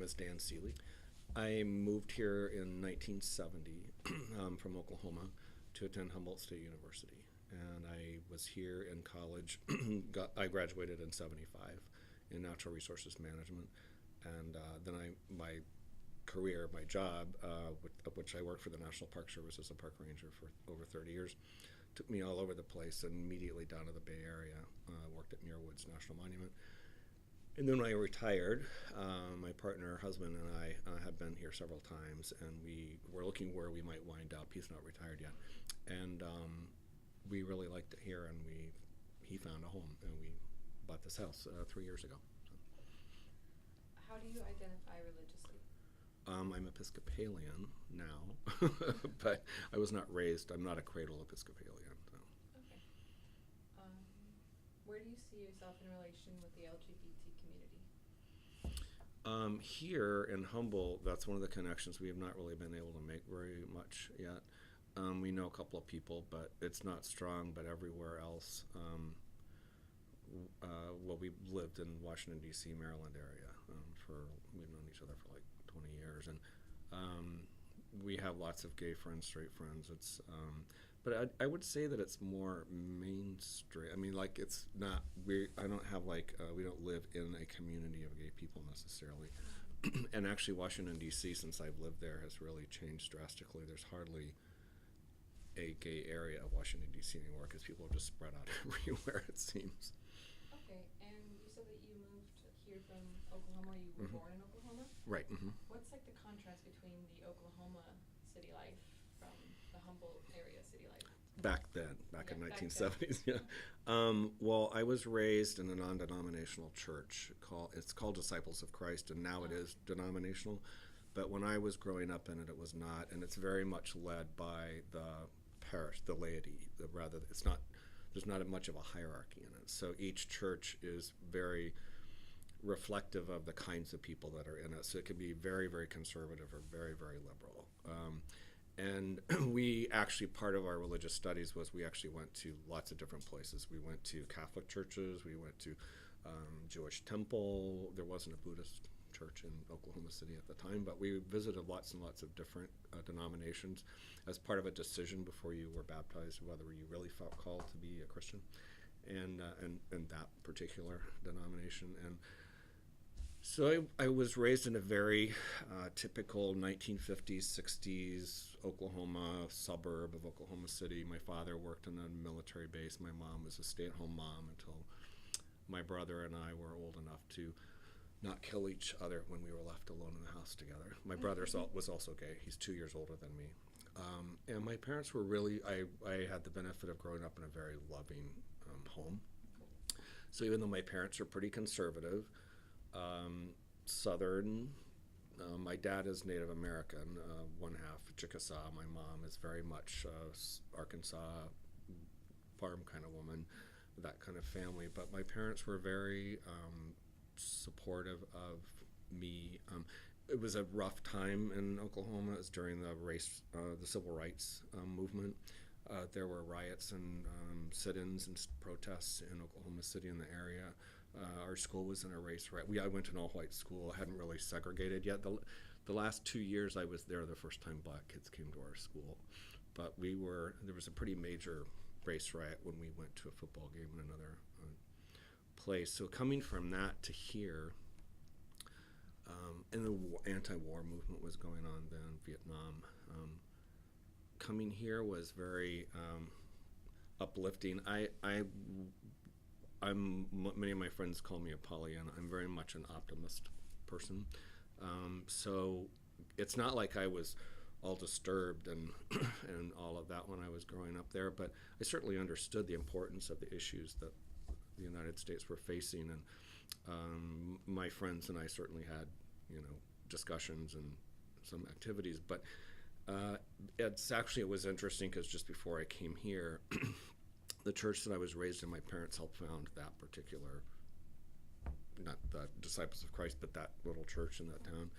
is Dan Seeley. I moved here in 1970 from Oklahoma to attend Humboldt State University. And I was here in college. I graduated in 75 in natural resources management. And then my career, my job, which I worked for the National Park Service as a park ranger for over 30 years, took me all over the place and immediately down to the Bay Area. Worked at Muir Woods National Monument. And then when I retired, my partner, husband, and I have been here several times, and we were looking where we might wind up. He's not retired yet. And we really liked it here, and he found a home, and we bought this house 3 years ago. So. How do you identify religiously? I'm Episcopalian now, but I was not raised, I'm not a cradle Episcopalian. So. Okay. Where do you see yourself in relation with the LGBT community? Here in Humboldt, that's one of the connections we have not really been able to make very much yet. We know a couple of people, but it's not strong. But everywhere else, we've lived in Washington, D.C., Maryland area we've known each other for like 20 years, and we have lots of gay friends, straight friends. But I would say that it's more mainstream. I mean, like it's not. I don't have like we don't live in a community of gay people necessarily. And actually, Washington D.C., since I've lived there, has really changed drastically. There's hardly a gay area of Washington D.C. anymore because people are just spread out everywhere. It seems. Okay, and you said that you moved here from Oklahoma. You were born in Oklahoma. Right. Mm-hmm. What's like the contrast between the Oklahoma city life from the Humboldt area city life? Back in 1970s, yeah. Well, I was raised in a non-denominational church it's called Disciples of Christ, and now it is denominational. But when I was growing up in it, it was not, and it's very much led by the parish, the laity. There's not much of a hierarchy in it. So each church is very reflective of the kinds of people that are in it. So it can be very, very conservative or very, very liberal. And we actually, part of our religious studies was we actually went to lots of different places. We went to Catholic churches, we went to Jewish temple. There wasn't a Buddhist church in Oklahoma City at the time, but we visited lots and lots of different denominations as part of a decision before you were baptized, whether you really felt called to be a Christian, and that particular denomination. And so I was raised in a very typical 1950s, 60s Oklahoma suburb of Oklahoma City. My father worked on a military base. My mom was a stay-at-home mom until my brother and I were old enough to not kill each other when we were left alone in the house together. My brother was also gay. He's 2 years older than me. And my parents were really, I had the benefit of growing up in a very loving home. So even though my parents are pretty conservative, Southern. My dad is Native American, one half Chickasaw. My mom is very much Arkansas farm kind of woman, that kind of family. But my parents were very supportive of me. It was a rough time in Oklahoma. It was during the civil rights movement. There were riots and sit-ins and protests in Oklahoma City in the area. Our school was in a race. I went to an all-white school. I hadn't really segregated yet. The last 2 years I was there, the first time black kids came to our school. But there was a pretty major race riot when we went to a football game in another place. So coming from that to here, and the anti-war movement was going on then, Vietnam. Coming here was very uplifting. Many of my friends call me a Pollyanna. I'm very much an optimist person. So it's not like I was all disturbed and and all of that when I was growing up there, but I certainly understood the importance of the issues that the United States were facing, and my friends and I certainly had, discussions and some activities. But it was interesting because just before I came here, the church that I was raised in, my parents helped found that particular, not the Disciples of Christ, but that little church in that town.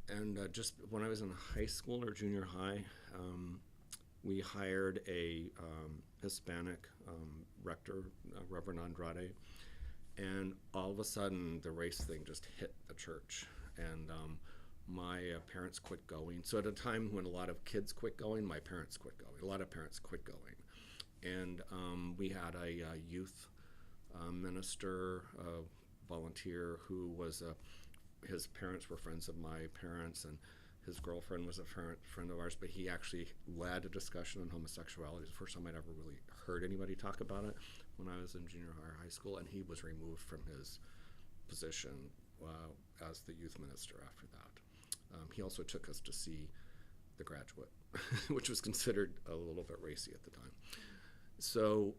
And just when I was in high school or junior high, we hired a Hispanic rector, Reverend Andrade, and all of a sudden the race thing just hit the church. and my parents quit going. So at a time when a lot of kids quit going, my parents quit going. A lot of parents quit going, and we had a youth minister, volunteer who was his parents were friends of my parents, and his girlfriend was a friend of ours, but he actually led a discussion on homosexuality. It was the first time I'd ever really heard anybody talk about it when I was in junior high school, and he was removed from his position as the youth minister after that. He also took us to see The Graduate, which was considered a little bit racy at the time. So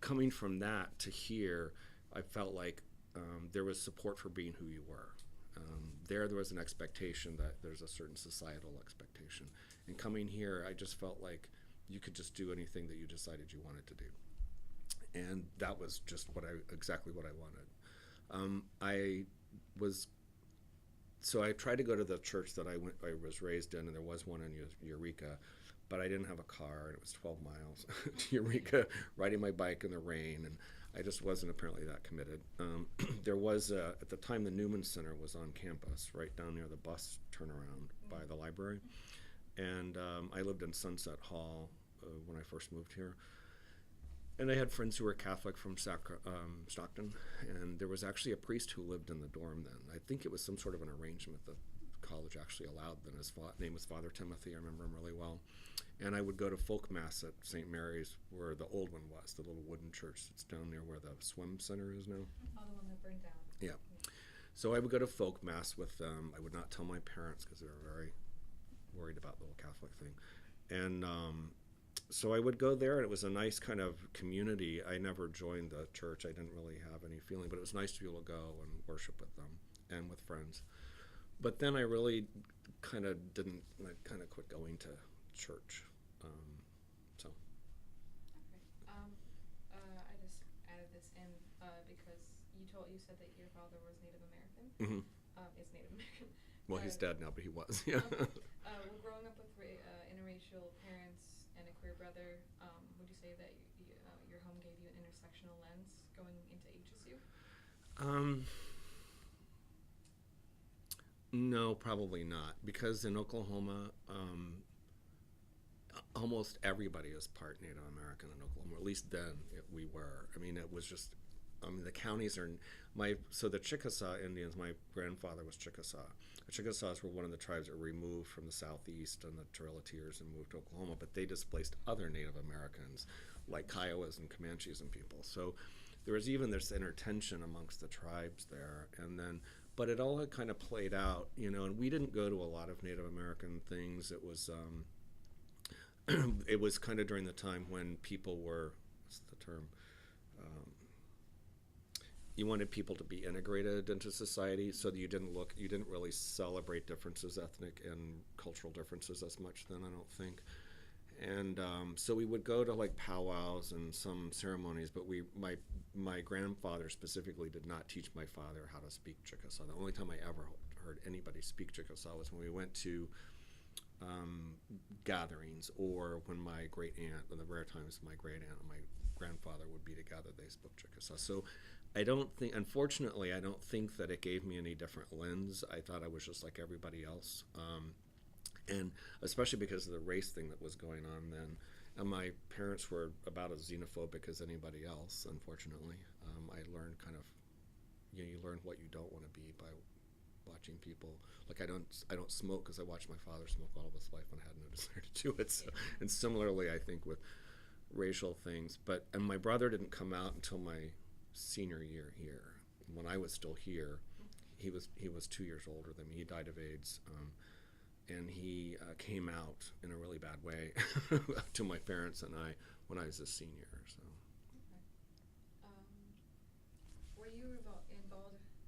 coming from that to here, I felt like there was support for being who you were. There was an expectation that there's a certain societal expectation. And coming here, I just felt like you could just do anything that you decided you wanted to do. And that was just exactly what I wanted. So I tried to go to the church that I was raised in, and there was one in Eureka, but I didn't have a car, and it was 12 miles to Eureka, riding my bike in the rain, and I just wasn't apparently that committed. There was, at the time, the Newman Center was on campus, right down near the bus turnaround by the library. And I lived in Sunset Hall when I first moved here. And I had friends who were Catholic from Stockton, and there was actually a priest who lived in the dorm then. I think it was some sort of an arrangement that college actually allowed then. His name was Father Timothy. I remember him really well. And I would go to folk mass at St. Mary's, where the old one was, the little wooden church that's down near where the swim center is now. Oh, the one that burned down. Yeah. So I would go to folk mass with them. I would not tell my parents because they were very worried about the whole Catholic thing. And so I would go there, and it was a nice kind of community. I never joined the church. I didn't really have any feeling, but it was nice to be able to go and worship with them and with friends. But then I really kind of didn't, I kind of quit going to church. So. Okay. I just added this in because you said that your father was Native American. Mm-hmm. Is Native American. Well, he's dead now, but he was. Yeah. Well, growing up with interracial parents and a queer brother, would you say that your home gave you an intersectional lens going into HSU? No, probably not, because in Oklahoma, almost everybody is part Native American in Oklahoma. At least then we were. I mean, it was just, the counties are, so the Chickasaw Indians, my grandfather was Chickasaw. The Chickasaws were one of the tribes that were removed from the southeast and the Trailatiers and moved to Oklahoma, but they displaced other Native Americans, like Kiowas and Comanches and people. So there was even this intertension amongst the tribes there, and then, but it all had kind of played out, and we didn't go to a lot of Native American things. It was, it was kind of during the time when people were, what's the term? You wanted people to be integrated into society, so that you didn't really celebrate differences, ethnic and cultural differences as much then, I don't think. And so we would go to like powwows and some ceremonies, but my grandfather specifically did not teach my father how to speak Chickasaw. The only time I ever heard anybody speak Chickasaw was when we went to gatherings, or when my great aunt, and the rare times my great aunt and my grandfather would be together, they spoke Chickasaw. So unfortunately, I don't think that it gave me any different lens. I thought I was just like everybody else. And especially because of the race thing that was going on then. And my parents were about as xenophobic as anybody else, unfortunately. I learned kind of, you learn what you don't want to be by watching people. Like I don't smoke because I watched my father smoke all of his life and I had no desire to do it. So, and similarly, I think with racial things. And my brother didn't come out until my senior year here. When I was still here, he was 2 years older than me. He died of AIDS. And he came out in a really bad way to my parents and I when I was a senior. So. Okay. Were you involved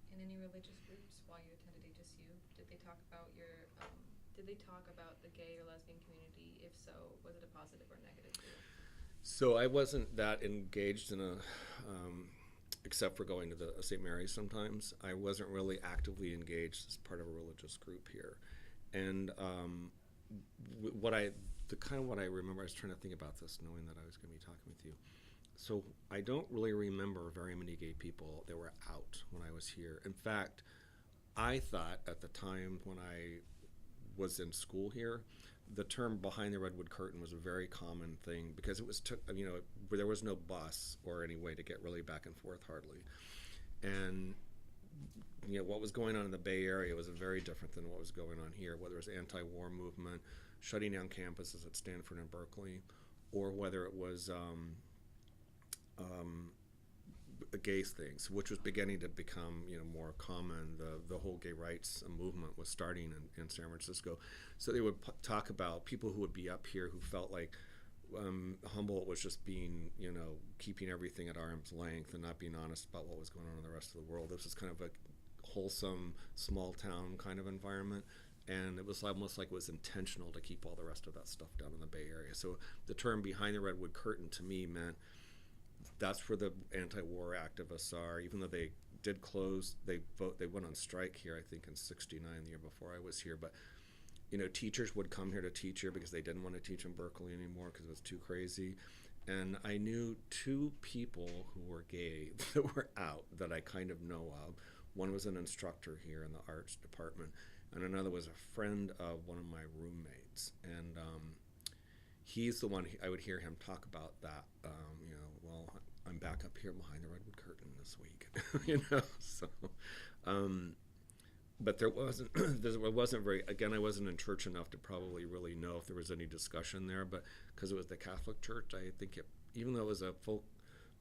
in any religious groups while you attended HSU? Did they talk about the gay or lesbian community? If so, was it a positive or negative for you? So I wasn't that engaged in except for going to the St. Mary's sometimes. I wasn't really actively engaged as part of a religious group here. And what I remember, I was trying to think about this, knowing that I was going to be talking with you. So I don't really remember very many gay people that were out when I was here. In fact, I thought at the time when I was in school here, the term behind the redwood curtain was a very common thing because it was there was no bus or any way to get really back and forth hardly, and what was going on in the Bay Area was very different than what was going on here, whether it was anti-war movement, shutting down campuses at Stanford and Berkeley, or whether it was gay things, which was beginning to become more common. The whole gay rights movement was starting in San Francisco. So they would talk about people who would be up here who felt like Humboldt was just being, keeping everything at arm's length and not being honest about what was going on in the rest of the world. This was kind of a wholesome, small town kind of environment. And it was almost like it was intentional to keep all the rest of that stuff down in the Bay Area. So the term behind the redwood curtain to me meant that's where the anti-war activists are. Even though they did close, they went on strike here, I think in '69, the year before I was here. But teachers would come here to teach here because they didn't want to teach in Berkeley anymore because it was too crazy. And I knew two people who were gay that were out that I kind of know of. One was an instructor here in the arts department, and another was a friend of one of my roommates. And he's the one, I would hear him talk about that, well, I'm back up here behind the redwood curtain this week, so. But there wasn't very, again, I wasn't in church enough to probably really know if there was any discussion there, but because it was the Catholic Church, I think even though it was a folk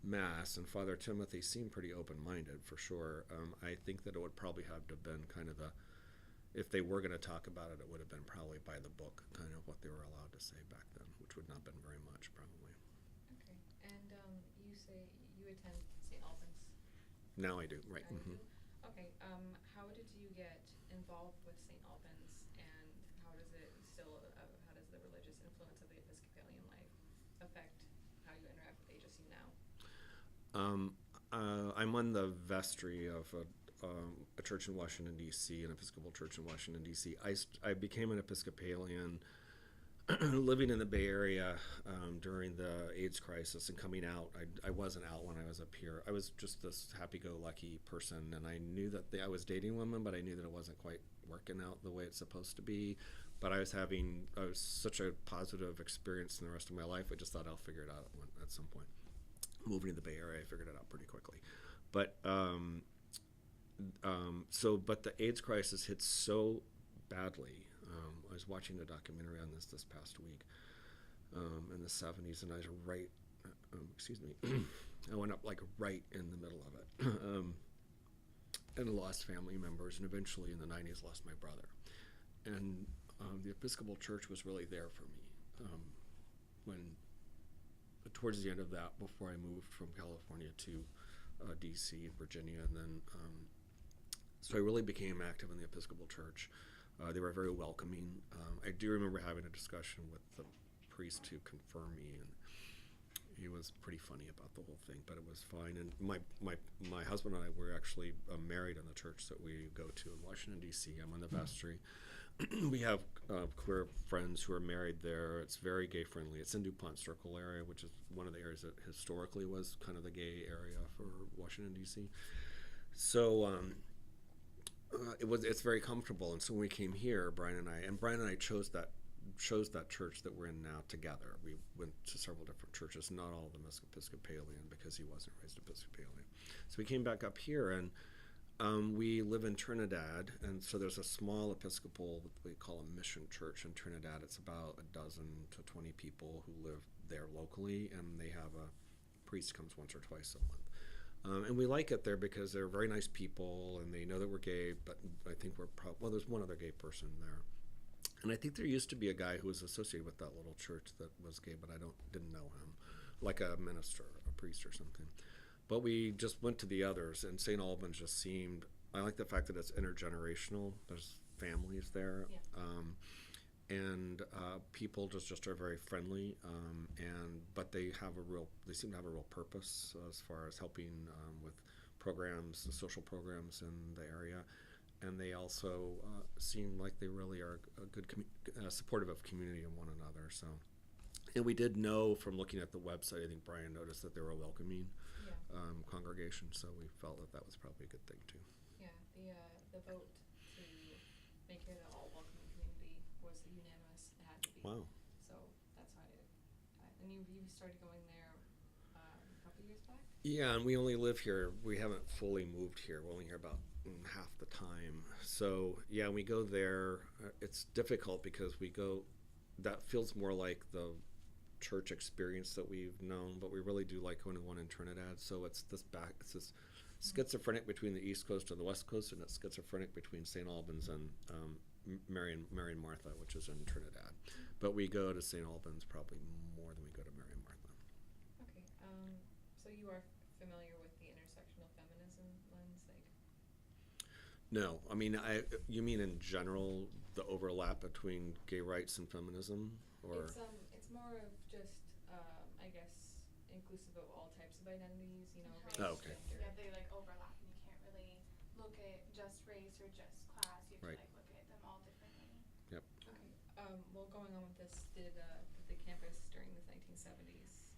mass and Father Timothy seemed pretty open-minded for sure, I think that it would probably have to have been kind of if they were going to talk about it, it would have been probably by the book, kind of what they were allowed to say back then, which would not have been very much probably. Okay, and you say you attend St. Albans? Now I do, right. Now Mm-hmm. you do? Okay, how did you get involved with St. Albans, and how does the religious influence of the Episcopalian life affect how you interact with HSU now? I'm on the vestry of a church in Washington, D.C., an Episcopal church in Washington, D.C. I became an Episcopalian living in the Bay Area during the AIDS crisis and coming out. I wasn't out when I was up here. I was just this happy-go-lucky person, and I knew that I was dating women, but I knew that it wasn't quite working out the way it's supposed to be. But I was such a positive experience in the rest of my life, I just thought I'll figure it out at some point. Moving to the Bay Area, I figured it out pretty quickly. But but the AIDS crisis hit so badly. I was watching a documentary on this past week in the 70s, and I was right, I went up like right in the middle of it, and lost family members, and eventually in the 90s lost my brother. And the Episcopal Church was really there for me when towards the end of that, before I moved from California to D.C. and Virginia, and then so I really became active in the Episcopal Church. They were very welcoming. I do remember having a discussion with the priest who confirmed me, and he was pretty funny about the whole thing, but it was fine. And my husband and I were actually married in the church that we go to in Washington, D.C. I'm on the vestry. We have queer friends who are married there. It's very gay friendly. It's in DuPont Circle area, which is one of the areas that historically was kind of the gay area for Washington, D.C. So it's very comfortable. And so when we came here, Brian and I chose that church that we're in now together. We went to several different churches, not all of them as Episcopalian because he wasn't raised Episcopalian. So we came back up here, and we live in Trinidad, and so there's a small Episcopal, what we call a mission church in Trinidad. It's about 12 to 20 people who live there locally, and they have a priest comes once or twice a month. And we like it there because they're very nice people, and they know that we're gay, but I think there's one other gay person there. And I think there used to be a guy who was associated with that little church that was gay, but I didn't know him, like a minister, a priest or something. But we just went to the others, and St. Albans just seemed, I like the fact that it's intergenerational. There's families there. Yeah. And people just are very friendly, but they seem to have a real purpose as far as helping with programs, social programs in the area. And they also seem like they really are a good supportive of community and one another. So, and we did know from looking at the website, I think Brian noticed that they were a welcoming congregation, so we felt that was probably a good thing too. Yeah, the vote here the all welcoming community was unanimous. It had to be. Wow. So that's why and you started going there a couple years back? Yeah, and we only live here. We haven't fully moved here. We're only here about half the time. So yeah, we go there. It's difficult because we go. That feels more like the church experience that we've known, but we really do like going to one in Trinidad. So it's this schizophrenic between the East Coast and the West Coast, and it's schizophrenic between St. Albans and Mary and Martha, which is in Trinidad. But we go to St. Albans probably more than we go to Mary and Martha. Okay. So you are familiar with the intersectional feminism lens, like? No, I mean, you mean in general the overlap between gay rights and feminism, or? It's more of just I guess inclusive of all types of identities, you know, race, Oh, okay. gender. Yeah, they like overlap, and you can't really look at just race or just class. You have Right. to like look at them all differently. Yep. Okay. Well, going on with this, did the campus during the 1970s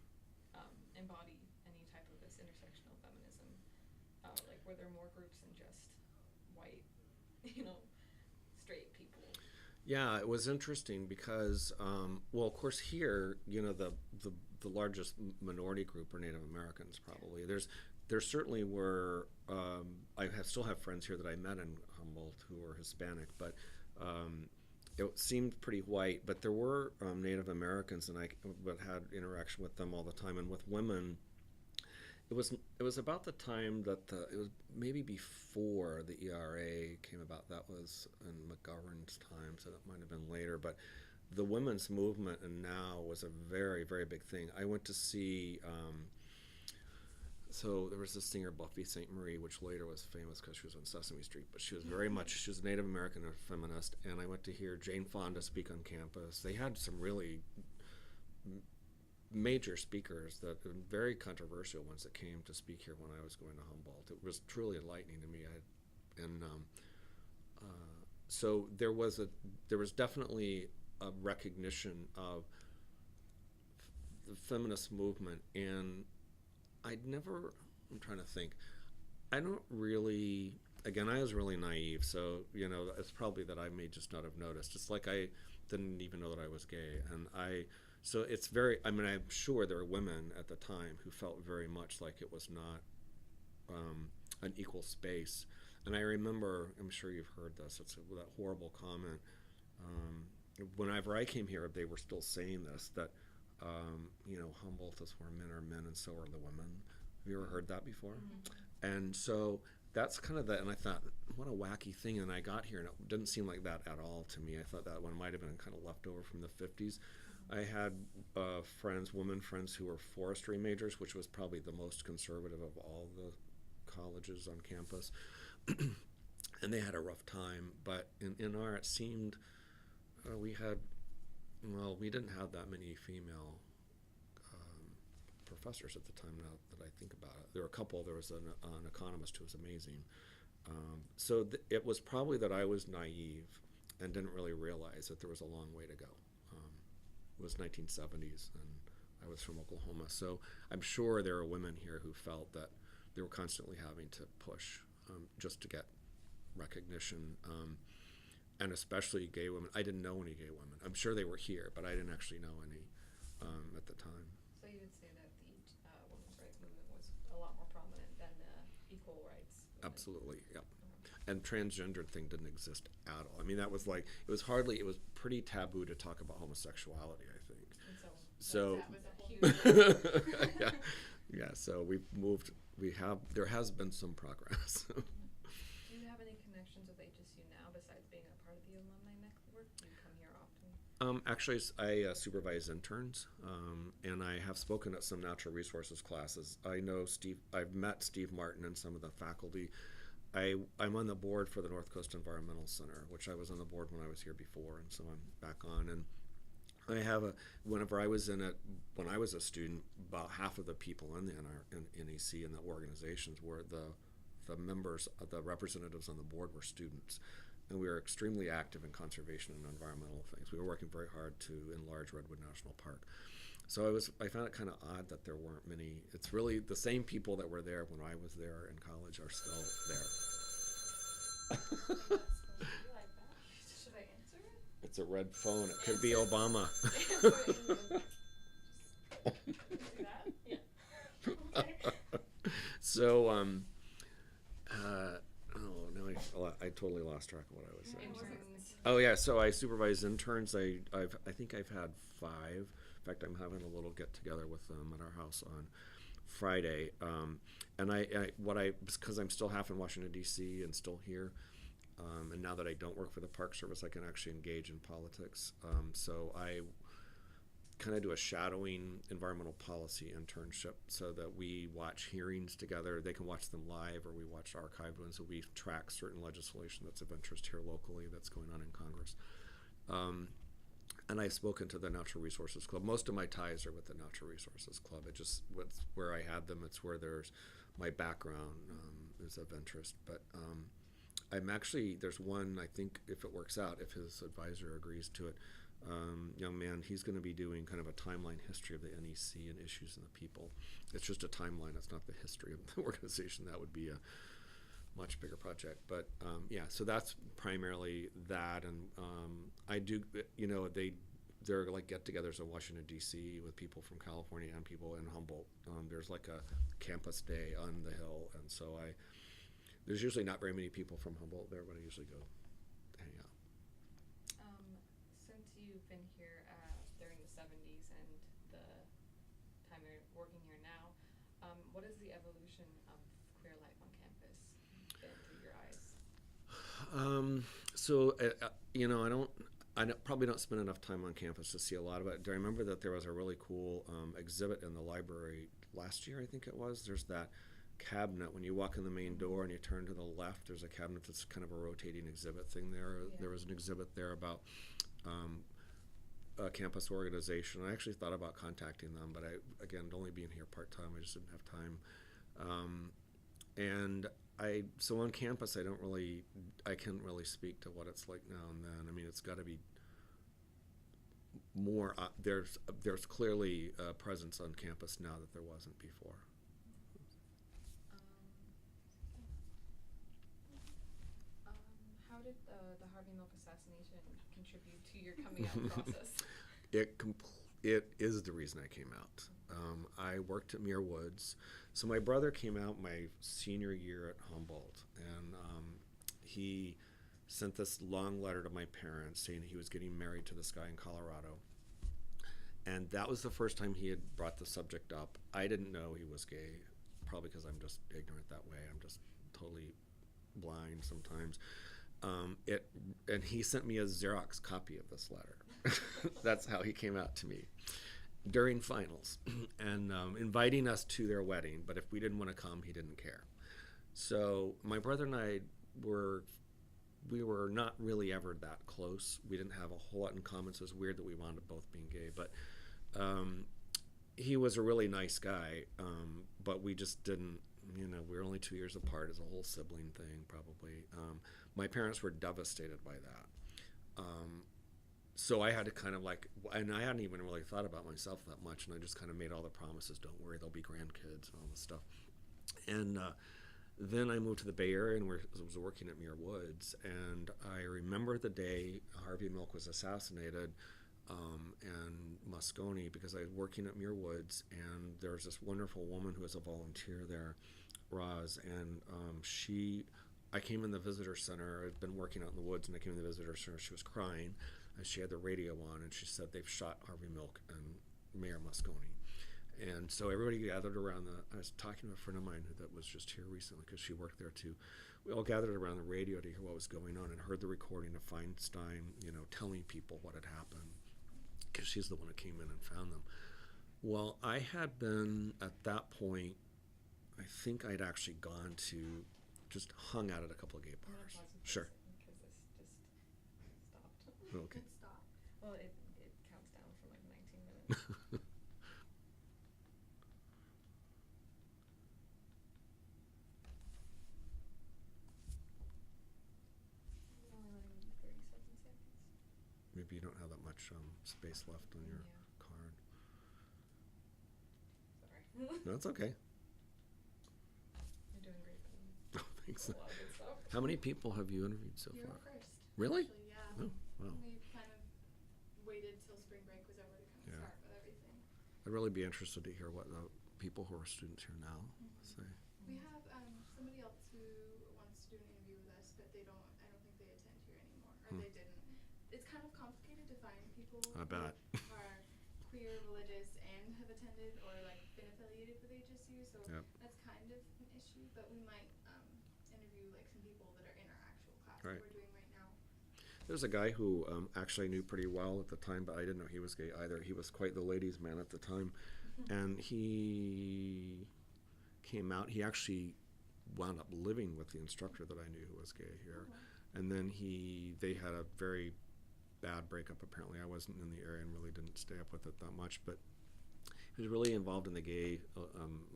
embody any type of this intersectional feminism? Like, were there more groups than just white, you know, straight people? Yeah, it was interesting because, well, of course, here, you know, the largest minority group are Native Americans. Probably there certainly were. Still have friends here that I met in Humboldt who were Hispanic, but it seemed pretty white. But there were Native Americans, and I had interaction with them all the time. And with women, it was about the time that it was maybe before the ERA came about. That was in McGovern's time, so that might have been later. But the women's movement and now was a very, very big thing. I went to see. So there was this singer Buffy St. Marie, which later was famous because she was on Sesame Street, but she was she was a Native American and a feminist. And I went to hear Jane Fonda speak on campus. They had some really major speakers that were very controversial ones that came to speak here when I was going to Humboldt. It was truly enlightening to me. So there was definitely a recognition of the feminist movement, and I'm trying to think. I don't really. Again, I was really naive, so it's probably that I may just not have noticed. It's like I didn't even know that I was gay, and So it's very. I mean, I'm sure there were women at the time who felt very much like it was not an equal space. And I remember. I'm sure you've heard this. It's that horrible comment. Whenever I came here, they were still saying this that Humboldt is where men are men and so are the women. Have you ever heard that before? Mm-hmm. And so that's kind of that. And I thought, what a wacky thing. And I got here, and it didn't seem like that at all to me. I thought that one might have been kind of left over from the 50s. I had women friends who were forestry majors, which was probably the most conservative of all the colleges on campus. And they had a rough time. But in our, it seemed we didn't have that many female professors at the time, now that I think about it. There were a couple. There was an economist who was amazing. So it was probably that I was naive and didn't really realize that there was a long way to go. It was 1970s, and I was from Oklahoma. So I'm sure there are women here who felt that they were constantly having to push just to get recognition, and especially gay women. I didn't know any gay women. I'm sure they were here, but I didn't actually know any at the time. So you would say that the women's rights movement was a lot more prominent than the equal rights movement? Absolutely, yeah. And transgender thing didn't exist at all. I mean, that was like, it was pretty taboo to talk about homosexuality, I think. And so that was a huge yeah, so there has been some progress. Do you have any connections with HSU now besides being a part of the alumni network? Do you come here often? Actually, I supervise interns, and I have spoken at some natural resources classes. I've met Steve Martin and some of the faculty. I'm on the board for the North Coast Environmental Center, which I was on the board when I was here before, and so I'm back on. And I have whenever I was in it, when I was a student, about half of the people in the NEC and the organizations were the members, the representatives on the board were students. And we were extremely active in conservation and environmental things. We were working very hard to enlarge Redwood National Park. So I found it kind of odd that there weren't many. It's really the same people that were there when I was there in college are still there. It's a red phone. It could be Obama. See that? Yeah. Okay. So, oh, now I totally lost track of what I was saying. Interns. Oh yeah, so I supervise interns. I think I've had 5. In fact, I'm having a little get together with them at our house on Friday. And because I'm still half in Washington D.C. and still here, and now that I don't work for the Park Service, I can actually engage in politics. So I kind of do a shadowing environmental policy internship, so that we watch hearings together. They can watch them live, or we watch archived ones. So we track certain legislation that's of interest here locally that's going on in Congress. And I've spoken to the Natural Resources Club. Most of my ties are with the Natural Resources Club. It's where I had them. It's where there's my background is of interest. But there's one, I think, if it works out, if his advisor agrees to it, young man, he's going to be doing kind of a timeline history of the NEC and issues and the people. It's just a timeline. It's not the history of the organization. That would be a much bigger project. But yeah, so that's primarily that. And I do, they're like get-togethers in Washington, D.C. with people from California and people in Humboldt. There's like a campus day on the Hill. And so there's usually not very many people from Humboldt there, but I usually go hang out. Since you've been here during the 70s and the time you're working here now, what is the evolution of queer life on campus been through your eyes? I probably don't spend enough time on campus to see a lot of it. I remember that there was a really cool exhibit in the library last year, I think it was. There's that cabinet when you walk in the main door and you turn to the left. There's a cabinet that's kind of a rotating exhibit thing there. Yeah. There was an exhibit there about a campus organization. I actually thought about contacting them, but again, only being here part-time, I just didn't have time. So on campus, I can't really speak to what it's like now and then. I mean, it's got to be more. There's clearly a presence on campus now that there wasn't before. How did the Harvey Milk assassination contribute to your coming out process? It is the reason I came out. I worked at Muir Woods. So my brother came out my senior year at Humboldt, and he sent this long letter to my parents saying he was getting married to this guy in Colorado. And that was the first time he had brought the subject up. I didn't know he was gay, probably because I'm just ignorant that way. I'm just totally blind sometimes. And he sent me a Xerox copy of this letter. That's how he came out to me during finals, and inviting us to their wedding. But if we didn't want to come, he didn't care. So my brother and I we were not really ever that close. We didn't have a whole lot in common, so it was weird that we wound up both being gay. But he was a really nice guy, but we just didn't, we were only 2 years apart. As a whole sibling thing, probably. My parents were devastated by that. So I had to kind of and I hadn't even really thought about myself that much, and I just kind of made all the promises, don't worry, there'll be grandkids and all this stuff. And then I moved to the Bay Area and was working at Muir Woods, and I remember the day Harvey Milk was assassinated, and Moscone, because I was working at Muir Woods, and there was this wonderful woman who was a volunteer there, Roz, and I came in the visitor center. I'd been working out in the woods, and I came in the visitor center. She was crying, and she had the radio on, and she said they've shot Harvey Milk and Mayor Moscone. And so everybody gathered around I was talking to a friend of mine that was just here recently because she worked there too. We all gathered around the radio to hear what was going on and heard the recording of Feinstein, telling people what had happened, because she's the one who came in and found them. Well, I had been, at that point, I think I'd actually gone to, just hung out at a couple of gay bars. Sure. Because this just stopped. Okay. Good stop. Well, it counts down for like 19 minutes. It's only letting me do 37 seconds. Maybe you don't have that much space left on your Yeah. card. Sorry. No, it's okay. You're doing great, by the way. Oh, thanks. A lot of good stuff. How many people have you interviewed so You're far? first. Really? Actually, yeah. Oh, wow. We've kind of waited till spring break was over to kind of Yeah. start with everything. I'd really be interested to hear what the people who are students here now say. We have somebody else who wants to do an interview with us, but I don't think they attend here anymore, or they didn't. It's kind of complicated to find people I bet. who are queer, religious, and have attended or like been affiliated with HSU, so Yep. that's kind of an issue. But we might interview like some people that are in our actual class Right. that we're doing right now. There's a guy who actually I knew pretty well at the time, but I didn't know he was gay either. He was quite the ladies' man at the time, and he came out. He actually wound up living with the instructor that I knew who was gay here, and then they had a very bad breakup. Apparently, I wasn't in the area and really didn't stay up with it that much, but he was really involved in the gay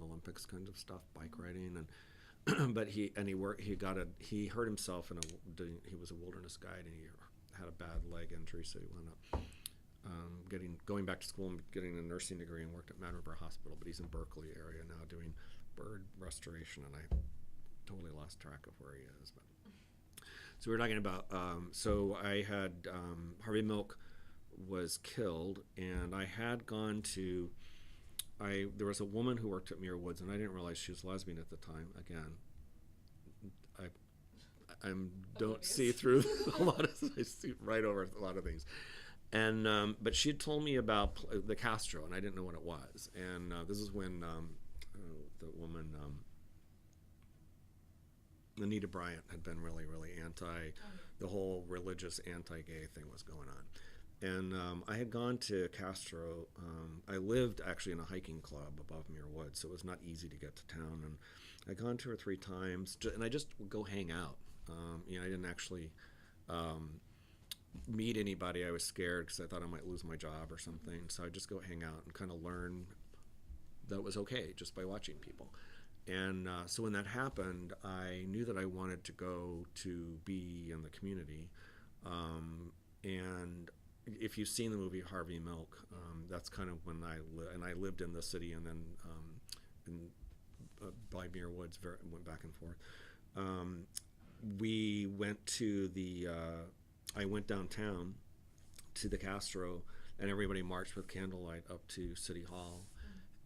Olympics kind of stuff, bike riding, and but he hurt himself he was a wilderness guide, and he had a bad leg injury, so he wound up going back to school and getting a nursing degree and worked at Mad River Hospital, but he's in Berkeley area now doing bird restoration, and I totally lost track of where he is. But so we were talking about so I had Harvey Milk was killed, and I had gone to there was a woman who worked at Muir Woods, and I didn't realize she was lesbian at the time. Again, I don't see through a lot of, I see right over a lot of things. And but she had told me about the Castro, and I didn't know what it was. And this is when the woman Anita Bryant had been really, really the whole religious anti-gay thing was going on. And I had gone to Castro. I lived actually in a hiking club above Muir Woods, so it was not easy to get to town. And I'd gone 2 or 3 times, and I just would go hang out. I didn't actually meet anybody. I was scared because I thought I might lose my job or something. So I'd just go hang out and kind of learn that it was okay just by watching people. And so when that happened, I knew that I wanted to go to be in the community. And if you've seen the movie Harvey Milk, that's kind of when I lived in the city, and then by Muir Woods, went back and forth. We went to I went downtown to the Castro, and everybody marched with candlelight up to City Hall.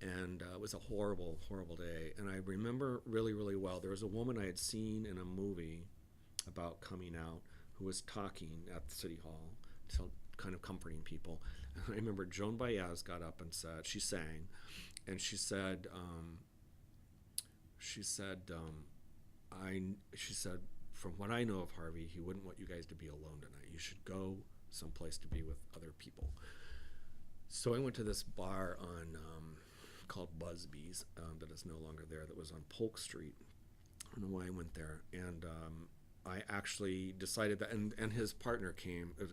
And it was a horrible, horrible day. And I remember really, really well, there was a woman I had seen in a movie about coming out who was talking at the City Hall, kind of comforting people. And I remember Joan Baez got up and she sang, and she said, from what I know of Harvey, he wouldn't want you guys to be alone tonight. You should go someplace to be with other people. So I went to this bar called Busby's that is no longer there, that was on Polk Street. I don't know why I went there. And I actually decided that, and his partner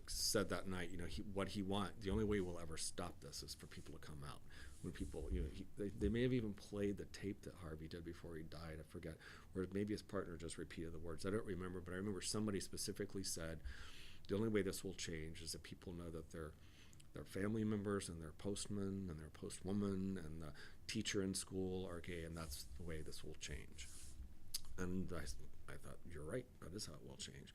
said that night, the only way we'll ever stop this is for people to come out. When people, they may have even played the tape that Harvey did before he died, I forget, or maybe his partner just repeated the words. I don't remember, but I remember somebody specifically said, the only way this will change is that people know that their family members and their postman and their postwoman and the teacher in school are gay, and that's the way this will change. And I thought, you're right, that is how it will change.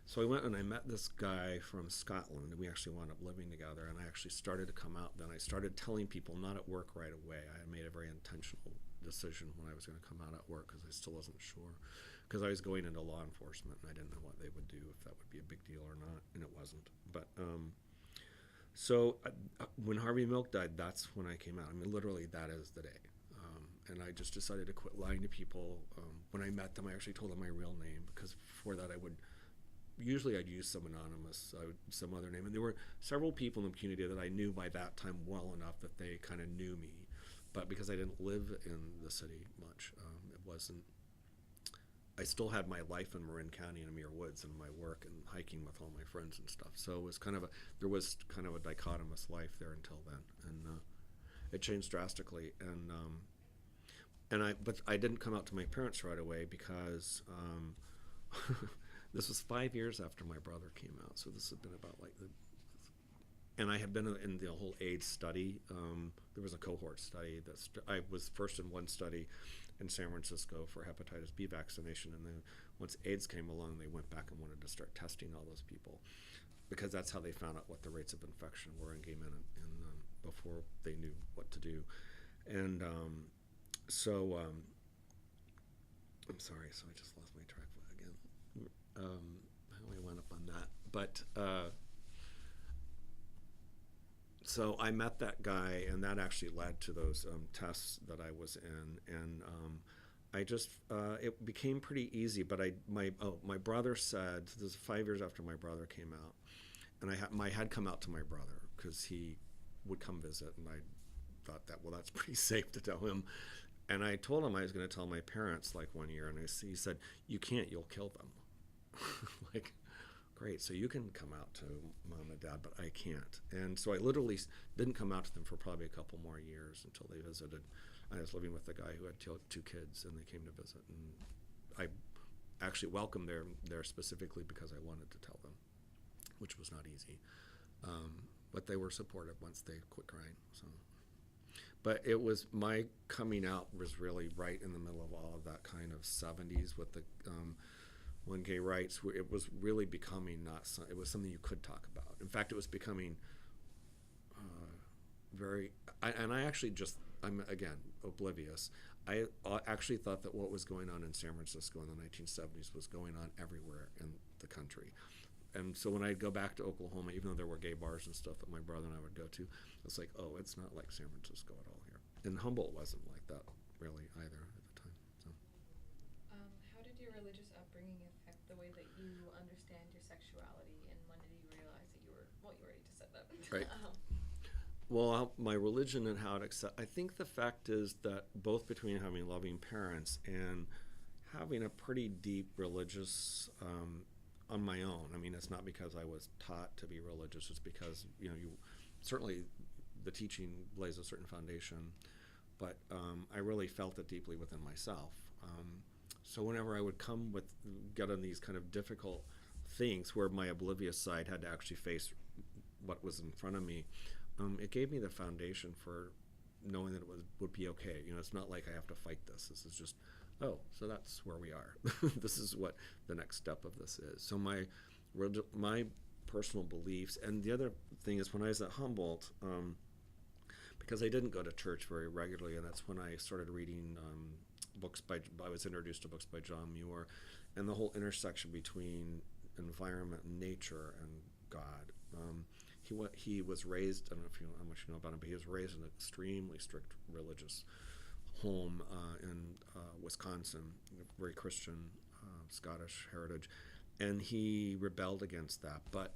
So I went and I met this guy from Scotland, and we actually wound up living together, and I actually started to come out. Then I started telling people, not at work right away. I had made a very intentional decision when I was going to come out at work, because I still wasn't sure, because I was going into law enforcement, and I didn't know what they would do, if that would be a big deal or not, and it wasn't. But so when Harvey Milk died, that's when I came out. I mean, literally, that is the day. And I just decided to quit lying to people. When I met them, I actually told them my real name, because before that I'd use some anonymous, some other name. And there were several people in the community that I knew by that time well enough that they kind of knew me. But because I didn't live in the city much, I still had my life in Marin County and Muir Woods, and my work and hiking with all my friends and stuff. So it was there was kind of a dichotomous life there until then. And it changed drastically. But I didn't come out to my parents right away, because this was 5 years after my brother came out. So this had been about and I had been in the whole AIDS study. There was a cohort study I was first in one study in San Francisco for hepatitis B vaccination, and then once AIDS came along, they went back and wanted to start testing all those people. because that's how they found out what the rates of infection were in gay men before they knew what to do. And so I'm sorry, so I just lost my track again. How I went up on that, but so I met that guy, and that actually led to those tests that I was in, and I just it became pretty easy. But my brother said, this is 5 years after my brother came out, and I had come out to my brother because he would come visit, and I thought that, well, that's pretty safe to tell him. And I told him I was going to tell my parents like one year, and he said, "You can't, you'll kill them." Like, great, so you can come out to mom and dad, but I can't. And so I literally didn't come out to them for probably a couple more years until they visited. I was living with a guy who had two kids, and they came to visit, and I actually welcomed them there specifically because I wanted to tell them, which was not easy. But they were supportive once they quit crying. So, but it was, my coming out was really right in the middle of all of that kind of 70s with the when gay rights, it was really becoming it was something you could talk about. In fact, it was becoming I'm again oblivious. I actually thought that what was going on in San Francisco in the 1970s was going on everywhere in the country. And so when I'd go back to Oklahoma, even though there were gay bars and stuff that my brother and I would go to, it's like, oh, it's not like San Francisco at all here. And Humboldt wasn't like that really either at the time. So. How did your religious upbringing affect the way that you understand your sexuality, and when did you realize that you already just said that. Right. Well, my religion and how it accept, I think the fact is that both between having loving parents and having a pretty deep religious on my own. I mean, it's not because I was taught to be religious. It's because, you certainly the teaching lays a certain foundation, but I really felt it deeply within myself. So whenever I would get on these kind of difficult things where my oblivious side had to actually face what was in front of me, it gave me the foundation for knowing that it would be okay. It's not like I have to fight this. This is just, oh, so that's where we are. This is what the next step of this is. So my personal beliefs, and the other thing is when I was at Humboldt, because I didn't go to church very regularly, and that's when I started reading I was introduced to books by John Muir, and the whole intersection between environment and nature and God. He was raised, I don't know if you know how much you know about him, but he was raised in an extremely strict religious home in Wisconsin, very Christian, Scottish heritage, and he rebelled against that. But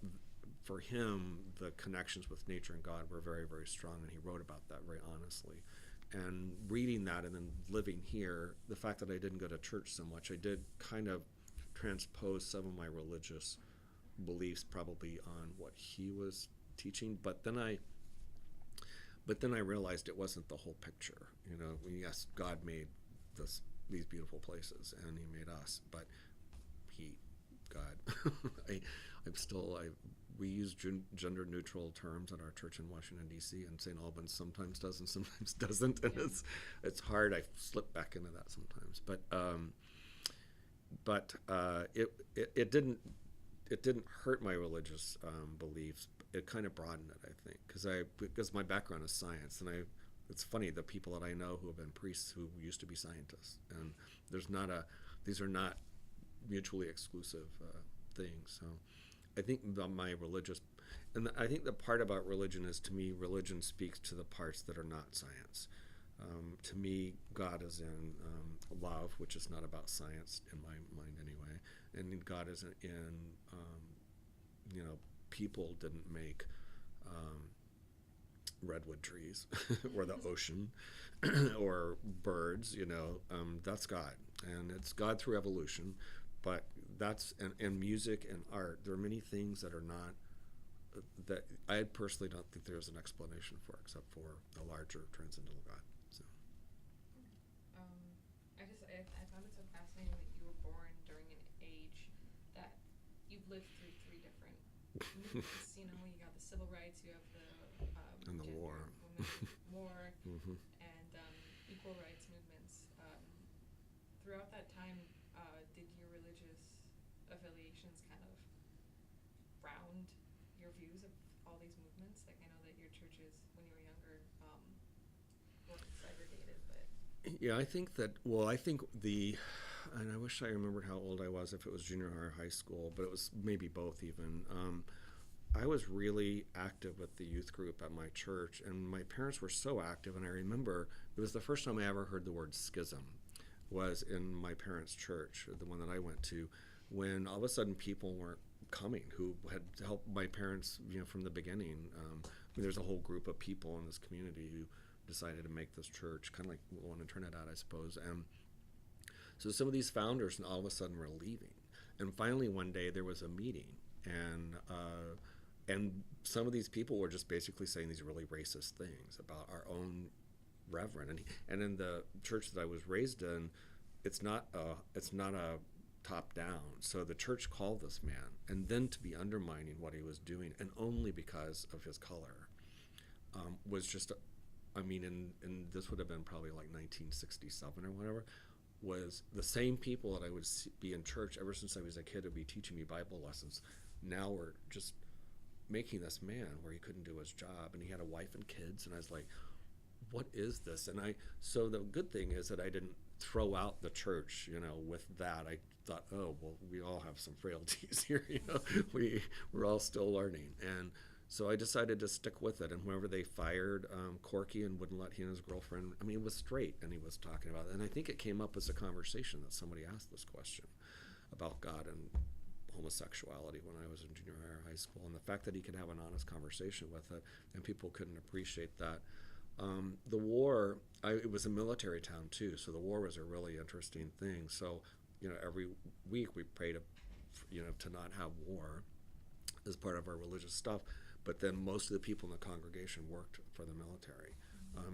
for him, the connections with nature and God were very, very strong, and he wrote about that very honestly. And reading that and then living here, the fact that I didn't go to church so much, I did kind of transpose some of my religious beliefs probably on what he was teaching. But then I realized it wasn't the whole picture. Yes, God made these beautiful places, and he made us, but God, we use gender-neutral terms at our church in Washington, D.C., and St. Albans sometimes does and sometimes doesn't, and it's hard. I slip back into that sometimes, but it didn't hurt my religious beliefs. It kind of broadened it, I think, because my background is science, and it's funny, the people that I know who have been priests who used to be scientists, and these are not mutually exclusive things. So I think my religious, and I think the part about religion is, to me, religion speaks to the parts that are not science. To me, God is in love, which is not about science in my mind anyway, and God is in people didn't make redwood trees or the ocean or birds. That's God, and it's God through evolution. But and music and art, there are many things that are not, that I personally don't think there's an explanation for, except for a larger transcendental God. So. I found it so fascinating that you were born during an age that you've lived through three different movements. You got the civil rights, you have the And the gender, war. women's war, Mm-hmm. and equal rights movements. Throughout that time, did your religious affiliations kind of round your views of all these movements? Like, I know that your churches, when you were younger, were segregated, but Yeah, I think that, well, I think and I wish I remembered how old I was, if it was junior high or high school, but it was maybe both even. I was really active with the youth group at my church, and my parents were so active, and I remember it was the first time I ever heard the word schism was in my parents' church, the one that I went to, when all of a sudden people weren't coming who had helped my parents, from the beginning. There's a whole group of people in this community who decided to make this church, kind of like want to turn it out, I suppose. And so some of these founders all of a sudden were leaving. And finally one day there was a meeting, and some of these people were just basically saying these really racist things about our own reverend. And in the church that I was raised in, it's not a top down. So the church called this man, and then to be undermining what he was doing, and only because of his color, was just, and this would have been probably like 1967 or whatever, was the same people that I would be in church ever since I was a kid would be teaching me Bible lessons. Now were just making this man where he couldn't do his job, and he had a wife and kids, and I was like, what is this? So the good thing is that I didn't throw out the church, with that. I thought, oh, well, we all have some frailties here, we're all still learning. And so I decided to stick with it. And whenever they fired Corky and wouldn't let he and his girlfriend, he was straight, and he was talking about it. And I think it came up as a conversation that somebody asked this question about God and homosexuality when I was in junior high or high school, and the fact that he could have an honest conversation with it, and people couldn't appreciate that. The war, it was a military town too, so the war was a really interesting thing. So, every week we prayed, to not have war as part of our religious stuff. But then most of the people in the congregation worked for the military,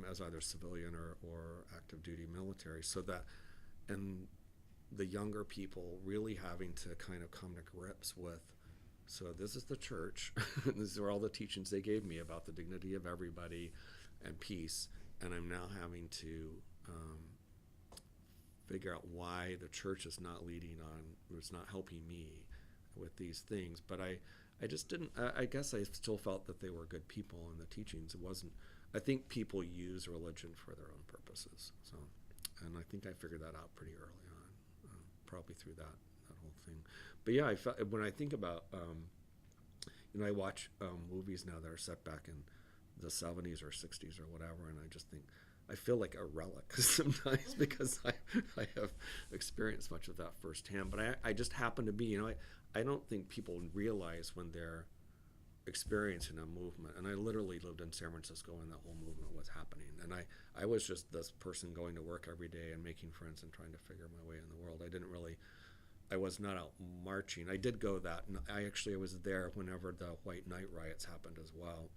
as either civilian or active duty military. So that, and the younger people really having to kind of come to grips with, so this is the church, these are all the teachings they gave me about the dignity of everybody and peace, and I'm now having to figure out why the church is not leading on, it's not helping me with these things. But I just didn't, I guess I still felt that they were good people in the teachings. It wasn't, I think people use religion for their own purposes. So, and I think I figured that out pretty early on, probably through that whole thing. But yeah, when I think about, I watch movies now that are set back in the 70s or 60s or whatever, and I just think, I feel like a relic sometimes because I have experienced much of that firsthand. But I just happen to be, I don't think people realize when they're experiencing a movement. And I literally lived in San Francisco when that whole movement was happening. And I was just this person going to work every day and making friends and trying to figure my way in the world. I was not out marching. I did go that, and I was there whenever the White Night riots happened as well.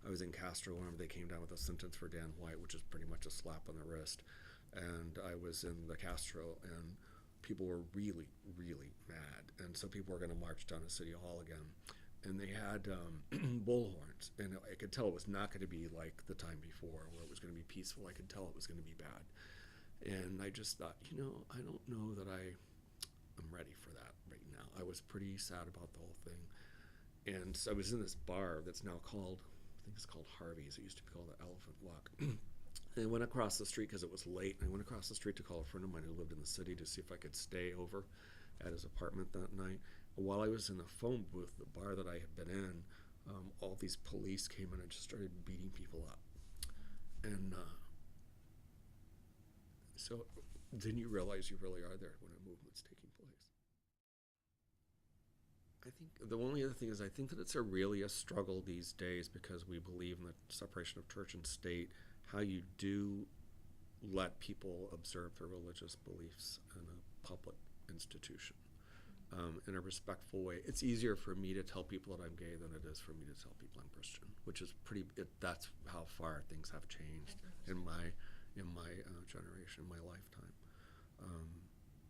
I was in Castro whenever they came down with a sentence for Dan White, which is pretty much a slap on the wrist. And I was in the Castro, and people were really, really mad. And so people were going to march down to City Hall again. And they had bullhorns, and I could tell it was not going to be like the time before where it was going to be peaceful. I could tell it was going to be bad. And I just thought, I don't know that I'm ready for that right now. I was pretty sad about the whole thing. And so I was in this bar that's now called, I think it's called Harvey's. It used to be called the Elephant Walk. And I went across the street because it was late. I went across the street to call a friend of mine who lived in the city to see if I could stay over at his apartment that night. And while I was in the phone booth, the bar that I had been in, all these police came in and just started beating people up. And so then you realize you really are there when a movement's taking place. I think the only other thing is I think that it's really a struggle these days because we believe in the separation of church and state, how you do let people observe their religious beliefs in a public institution in a respectful way. It's easier for me to tell people that I'm gay than it is for me to tell people I'm Christian, which is that's how far things have changed in my generation, my lifetime.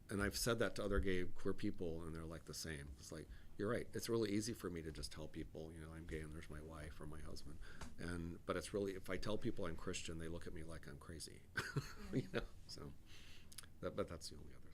And I've said that to other gay, queer people, and they're like the same. It's like, you're right. It's really easy for me to just tell people, I'm gay and there's my wife or my husband. But it's really, if I tell people I'm Christian, they look at me like I'm crazy. So, but that's the only other